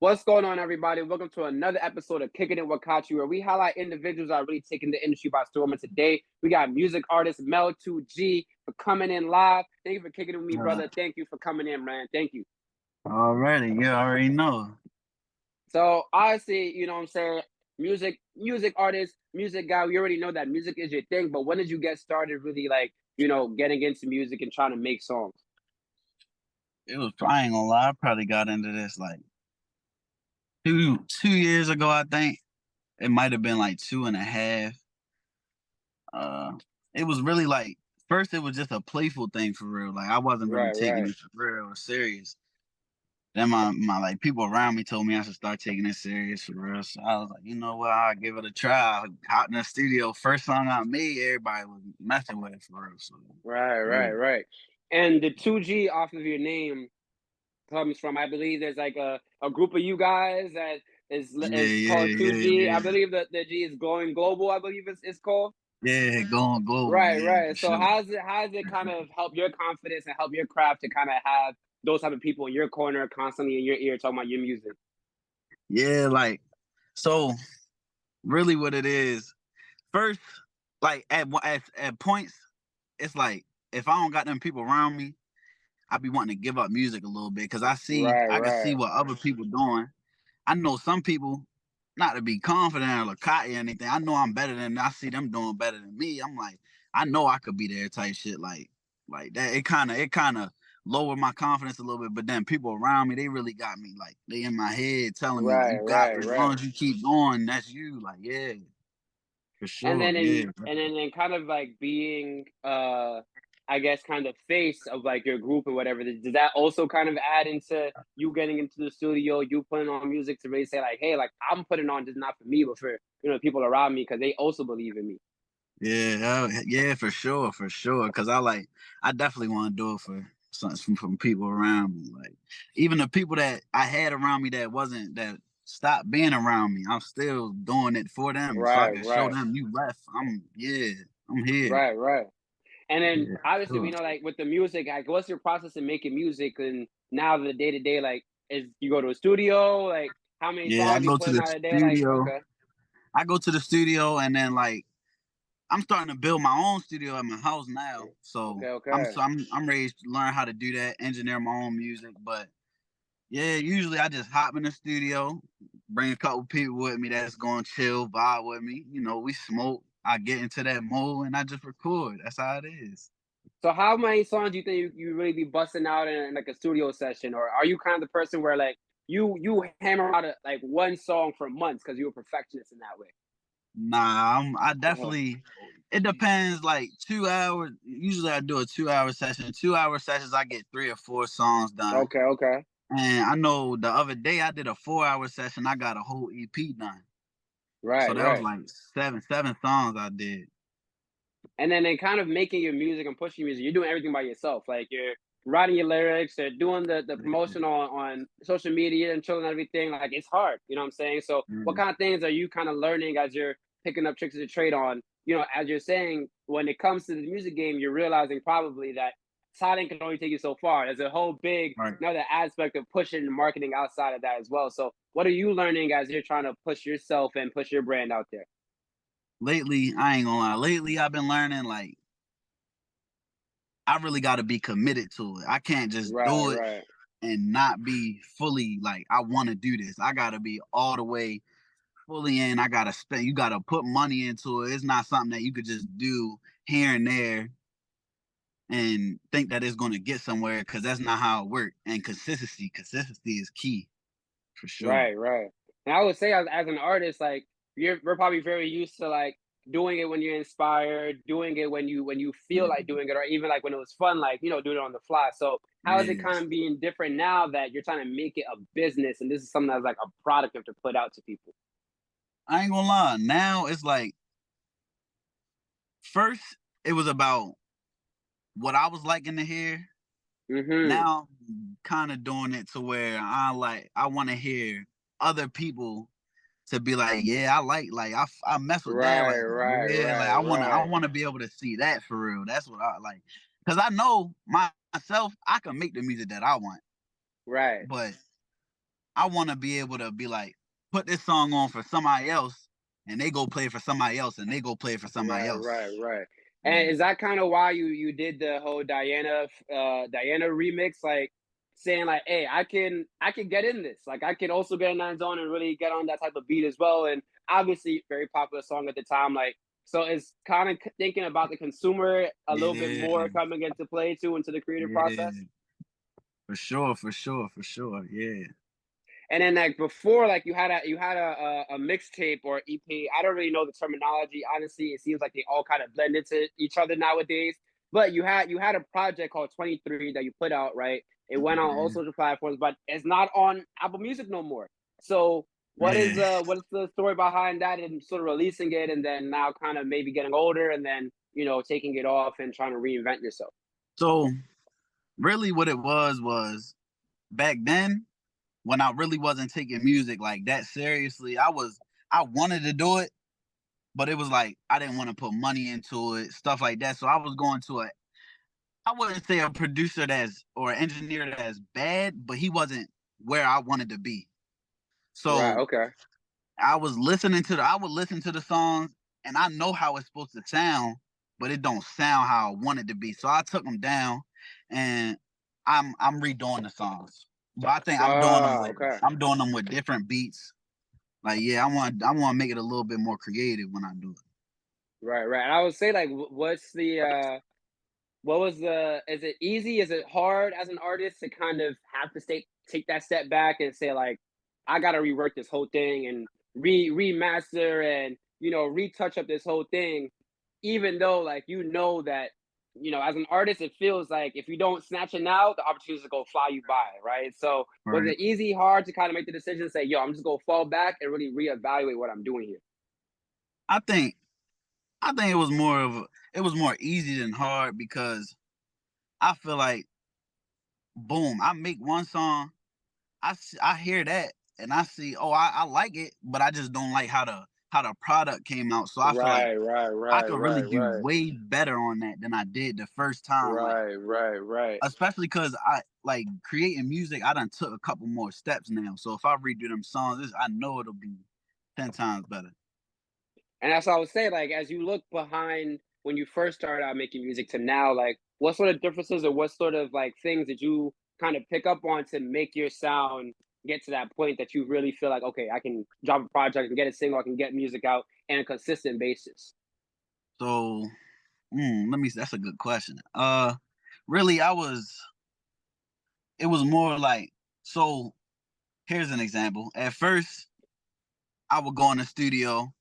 What's going on, everybody? Welcome to another episode of Kickin with Kachi, where we highlight individuals that are really taking the industry by storm. And today, we got music artist Mell2G for coming in live. Thank you for kicking it with me, brother. Thank you for coming in, man. Thank you. Already, you already know. So, honestly, you know what I'm saying? Music artist, music guy, we already know that music is your thing, but when did you get started really, like, getting into music and trying to make songs? I ain't gonna lie, I probably got into this like two years ago, I think. It might have been like 2.5. Uh it was really like first it was just a playful thing for real. Like I wasn't really Right, taking right. it for real or serious. Then my like people around me told me I should start taking it serious for real. So I was like, you know what, I'll give it a try. I hopped in the studio. First song I made, everybody was messing with it for real. So Right, right, yeah. right. And the 2G off of your name comes from, I believe there's like a group of you guys that Yeah, is called yeah, yeah, 2G. I yeah. believe that the G is going global, I believe it's called. Yeah, going global, Right, yeah, right. for So sure. how's it kind of help your confidence and help your craft to kind of have those type of people in your corner constantly in your ear talking about your music? Yeah, like so really what it is, first, like at points, it's like if I don't got them people around me, I be wanting to give up music a little bit because Right, I can see right. what other people doing. I know some people, not to be confident or cocky or anything. I know I'm better than I see them doing better than me. I'm like, I know I could be there type shit like that. It kind of lowered my confidence a little bit. But then people around me, they really got me like they in my head telling me Right, you got right, this. As right. long as you keep going, that's you. Like yeah, for And sure. then Yeah. in kind of like being I guess kind of face of like your group or whatever, does that also kind of add into you getting into the studio, you putting on music to really say like, hey, like I'm putting on just not for me, but for people around me because they also believe in me. Yeah, yeah, for sure, for sure. Cause I definitely want to do it for something from people around me. Like even the people that I had around me that stopped being around me, I'm still doing it for them, so I Right, can show right, them you left. I'm here. right, right. And then Yeah, obviously we sure. know like with the music, like what's your process in making music and now the day to day, like is you go to a studio, like how many Yeah, I songs you go to putting the out a day? Like, studio. okay, I go to the studio and then like I'm starting to build my own studio at my house now. So okay, I'm okay. so I'm ready to learn how to do that, engineer my own music, but yeah, usually I just hop in the studio, bring a couple people with me that's going to chill, vibe with me. You know, we smoke. I get into that mode and I just record. That's how it is. So how many songs do you think you really be busting out in like a studio session, or are you kind of the person where like you hammer out like one song for months because you're a perfectionist in that way? Nah, I Uh-huh. definitely. It depends. Like 2 hours. Usually I do a 2 hour session. 2 hour sessions, I get 3 or 4 songs done. Okay, okay. And I know the other day I did a 4 hour session. I got a whole EP done. So Right, that was right. like seven songs I did. And then kind of making your music and pushing music, you're doing everything by yourself. Like you're writing your lyrics, or doing the promotion on social media and chilling and everything. Like it's hard, you know what I'm saying? So what Yeah. kind of things are you kind of learning as you're picking up tricks of the trade on? As you're saying, when it comes to the music game, you're realizing probably that talent can only take you so far. There's a whole big Right. another aspect of pushing and marketing outside of that as well. So what are you learning as you're trying to push yourself and push your brand out there? Lately, I ain't gonna lie. Lately, I've been learning like I really got to be committed to it. I can't just Right, do it right. and not be fully like I want to do this. I got to be all the way fully in. I got to spend. You got to put money into it. It's not something that you could just do here and there and think that it's going to get somewhere because that's not how it works. And consistency is key for sure. Right, right. And I would say as an artist, like we're probably very used to like doing it when you're inspired, doing it when you feel Yeah, like doing it, or even like when it was fun, like doing it on the fly. So how is it yeah. kind of being different now that you're trying to make it a business and this is something that's like a product you have to put out to people? I ain't gonna lie. Now it's like first it was about what I was liking to hear. Mm-hmm. Now kind of doing it to where I want to hear other people to be like, yeah, I mess with that Right, right there. right, Yeah, like right, I right, want to be able to see that for real. That's what I like. Cause I know myself, I can make the music that I want, right. but I want to be able to be like, put this song on for somebody else, and they go play it for somebody else, and they go play it for somebody Right, else. right, right. And Yeah. is that kind of why you did the whole Diana remix, like saying like, hey, I can get in this, like I can also get in that zone and really get on that type of beat as well. And obviously, very popular song at the time, like so it's kind of thinking about the consumer a little bit Yeah, more coming into play too into the creative process. yeah, for sure, for sure, for sure. Yeah. And then like before, like you had a mixtape or EP. I don't really know the terminology. Honestly, it seems like they all kind of blend into each other nowadays. But you had a project called 23 that you put out, right? It went on all Yeah. social platforms, but it's not on Apple Music no more. So Yeah. what is the story behind that and sort of releasing it and then now kind of maybe getting older and then taking it off and trying to reinvent yourself? So really what it was back then when I really wasn't taking music like that seriously, I wanted to do it, but it was like I didn't want to put money into it, stuff like that. So I was going to I wouldn't say a producer that's or an engineer that's bad, but he wasn't where I wanted to be. Right. So Okay. I would listen to the songs and I know how it's supposed to sound, but it don't sound how I want it to be. So I took them down and I'm redoing the songs. But I think Okay. I'm doing them with different beats. Like yeah, I want to make it a little bit more creative when I do it. Right. Right. And I would say like, what's the what was the is it easy, is it hard as an artist to kind of have to take that step back and say like I gotta rework this whole thing and remaster and retouch up this whole thing, even though like that as an artist it feels like if you don't snatch it now the opportunities will go fly you by, right? So was Right. it easy, hard to kind of make the decision to say, yo, I'm just gonna fall back and really reevaluate what I'm doing here? I think it was it was more easy than hard because I feel like boom, I make one song, I hear that and I see, oh, I like it, but I just don't like how the product came out. So I feel like Right, right, I right, could really right, do right. way better on that than I did the first time. Like Right, right, right. especially because I like creating music. I done took a couple more steps now. So if I redo them songs, I know it'll be 10 times better. And that's what I was saying. Like, as you look behind when you first started out making music to now, like, what sort of differences or what sort of like things did you kind of pick up on to make your sound get to that point that you really feel like, okay, I can drop a project and get a single, I can get music out on a consistent basis? So let me. That's a good question. Really, It was more like so. Here's an example. At first, I would go in the studio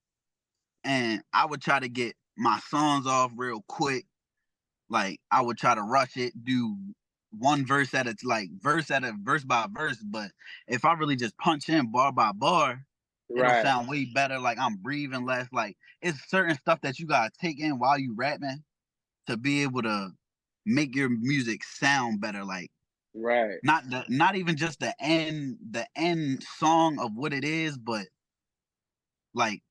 and I would try to get my songs off real quick. Like I would try to rush it, do one verse at a verse by verse. But if I really just punch in bar by bar, it'll Right, sound way better. Like I'm breathing less. Like it's certain stuff that you gotta take in while you rapping to be able to make your music sound better. Like right. not even just the end song of what it is, but like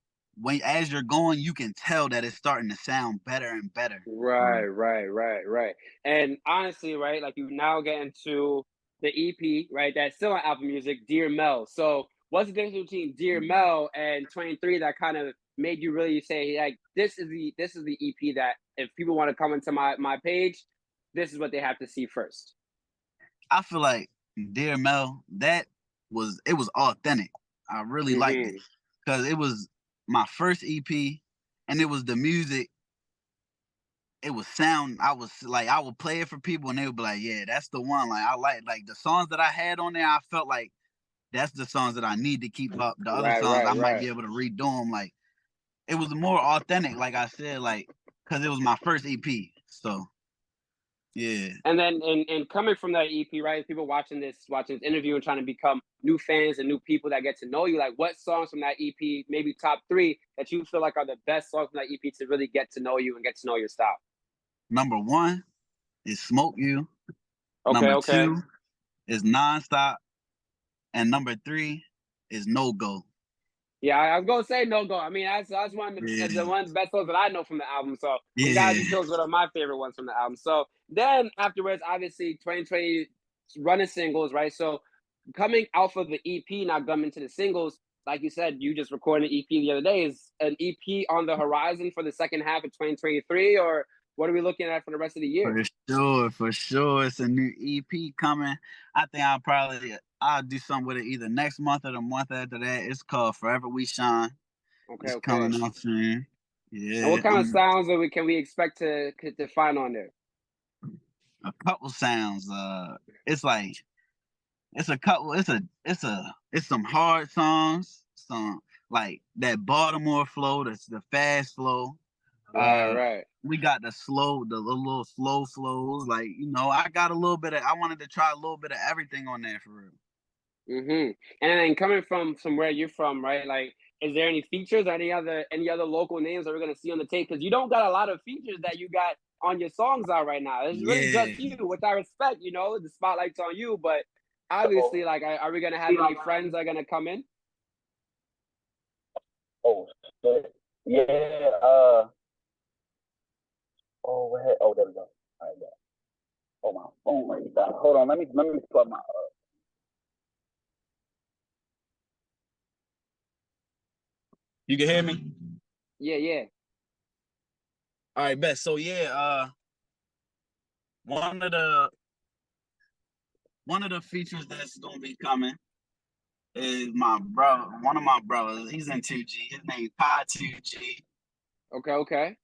when as you're going, you can tell that it's starting to sound better and better. Right, right, right, right. And honestly, right, like you now get into the EP, right? That's still on Apple Music, Dear Mel. So what's the difference between Dear Mel and 23 that kind of made you really say, like, this is the EP that if people want to come into my page, this is what they have to see first. I feel like Dear Mel, it was authentic. I really liked it Mm-hmm. because it was my first EP, and it was the music. It was sound. I was like, I would play it for people, and they would be like, "Yeah, that's the one." Like I like the songs that I had on there. I felt like that's the songs that I need to keep up. The other Right, songs right, I might right. be able to redo them. Like it was more authentic, like I said, like because it was my first EP. So yeah. And then and coming from that EP, right? People watching this interview and trying to become new fans and new people that get to know you. Like, what songs from that EP, maybe top three, that you feel like are the best songs from that EP to really get to know you and get to know your style? Number one is Smoke You. Okay, Number okay. two is Nonstop, and number three is No Go. Yeah, I was gonna say No Go. I mean, that's one of the Yeah, one of the best songs that I know from the album. So I'm glad yeah. you chose one of my favorite ones from the album. So then afterwards, obviously 2020 running singles, right? So coming off of the EP, not coming to the singles, like you said, you just recorded an EP the other day. Is an EP on the horizon for the second half of 2023, or what are we looking at for the rest of the year? For sure. It's a new EP coming. I think I'll do something with it either next month or the month after that. It's called Forever We Shine. Okay, It's okay. coming out soon. Yeah. And what kind of sounds can we expect to find on there? A couple sounds. It's like it's a couple. It's some hard songs. Some like that Baltimore flow. That's the fast flow. Right. We got the little slow flows. Like, I got a little bit of. I wanted to try a little bit of everything on there for real. And then coming from where you're from, right? Like, is there any features or any other local names that we're gonna see on the tape? Because you don't got a lot of features that you got on your songs out right now. It's really just you, which I respect. The spotlight's on you, but obviously, like, are we gonna have any friends that are gonna come in? Oh shit. Yeah. Oh, where? Oh, there we go. All right, yeah. Oh, my phone right there. Hold on. Let me plug my. You can hear me? Yeah. All right, bet. So yeah, one of the features that's gonna be coming is my brother. One of my brothers. He's in 2G. His name's Kachi. Okay.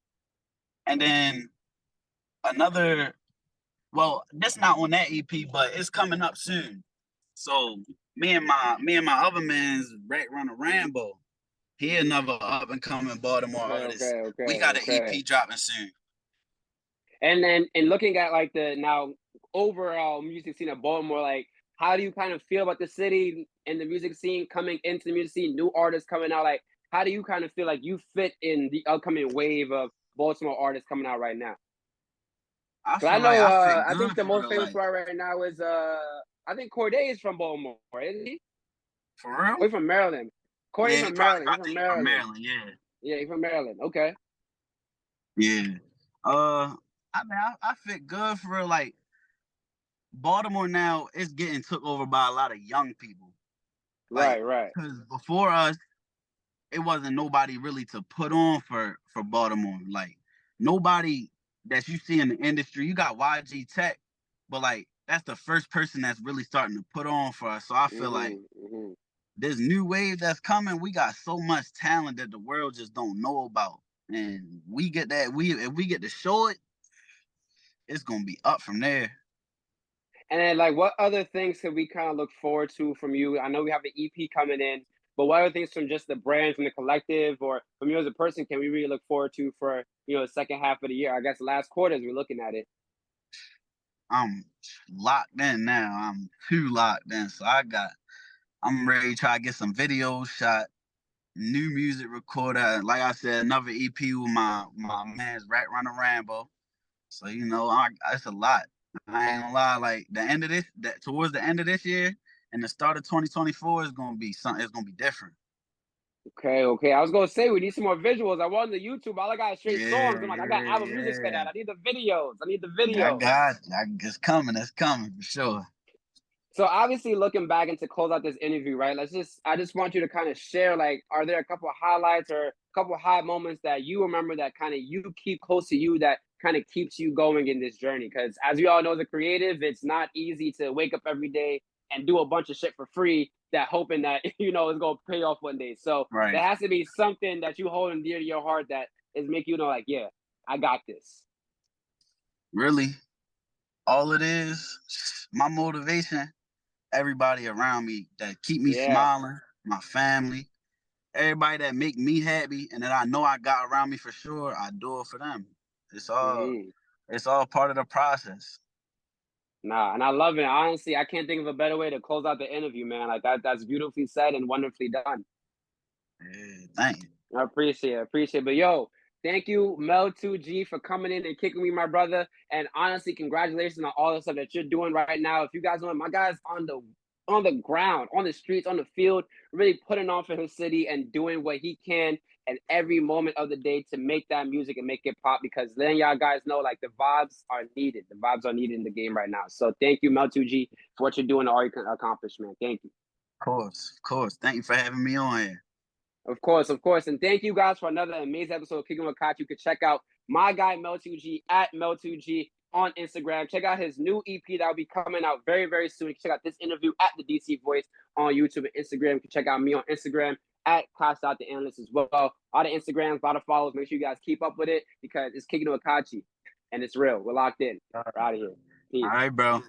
And then another. Well, that's not on that EP, but it's coming up soon. So me and my other man's Rat Runner Rambo. He another up and coming Baltimore artist. Okay. We got an EP dropping soon. And then looking at like the now overall music scene of Baltimore, like, how do you kind of feel about the city and the music scene coming into the music scene, new artists coming out? Like, how do you kind of feel like you fit in the upcoming wave of Baltimore artists coming out right now? I know, I think the most famous one right now is I think Corday is from Baltimore, isn't he? For real? He's from Maryland. Corday's from Maryland. He's from Maryland. Yeah. Yeah, he's from Maryland. Okay. Yeah. I mean, I fit good for real. Like, Baltimore now is getting took over by a lot of young people. Like, right. Because before us, it wasn't nobody really to put on for Baltimore. Like, nobody that you see in the industry. You got YG Tech, but like, that's the first person that's really starting to put on for us. So I feel like this new wave that's coming, we got so much talent that the world just don't know about. And we get that. If we get to show it, it's gonna be up from there. And then, like, what other things can we kind of look forward to from you? I know we have an EP coming in, but what other things from just the brand, from the collective, or from you as a person, can we really look forward to for the second half of the year? I guess last quarter as we're looking at it. I'm locked in now. I'm too locked in. So I'm ready to try to get some videos shot, new music recorded. Like I said, another EP with my man's Rat Runner Rambo. So it's a lot. I ain't gonna lie. Like towards the end of this year and the start of 2024 is gonna be something. It's gonna be different. Okay. I was gonna say we need some more visuals. I wanted the YouTube. All I got is straight songs. I'm like, I got album music for that. I need the videos. It's coming. It's coming for sure. So obviously, looking back and to close out this interview, right? I just want you to kind of share, like, are there a couple of highlights or a couple of high moments that you remember that kind of you keep close to you that kind of keeps you going in this journey? Because as we all know, the creative, it's not easy to wake up every day and do a bunch of shit for free that hoping that it's gonna pay off one day. So there has to be something that you hold dear to your heart that is make you know, like, yeah, I got this. Really, all it is, my motivation. Everybody around me that keep me smiling, my family, everybody that make me happy and that I know I got around me for sure, I do it for them. It's all part of the process. Nah, and I love it. Honestly, I can't think of a better way to close out the interview, man. Like that's beautifully said and wonderfully done. Yeah, thank you. I appreciate it. But yo, thank you, Mell2G, for coming in and kicking me, my brother. And honestly, congratulations on all the stuff that you're doing right now. If you guys know, my guy's on the ground, on the streets, on the field, really putting on for his city and doing what he can and every moment of the day to make that music and make it pop, because then y'all guys know like the vibes are needed. The vibes are needed in the game right now. So thank you, Mell2G, for what you're doing, all you can accomplish, man. Thank you. Of course. Thank you for having me on here. Of course. And thank you guys for another amazing episode of Kickin with Kachi. You can check out my guy Mell2G at Mell2G on Instagram. Check out his new EP that will be coming out very, very soon. You can check out this interview at the DC Voice on YouTube and Instagram. You can check out me on Instagram at Kachi.the_analyst as well. A lot of Instagrams, a lot of follows. Make sure you guys keep up with it because it's Kickin with Kachi and it's real. We're locked in. We're out of here. Peace. All right, bro.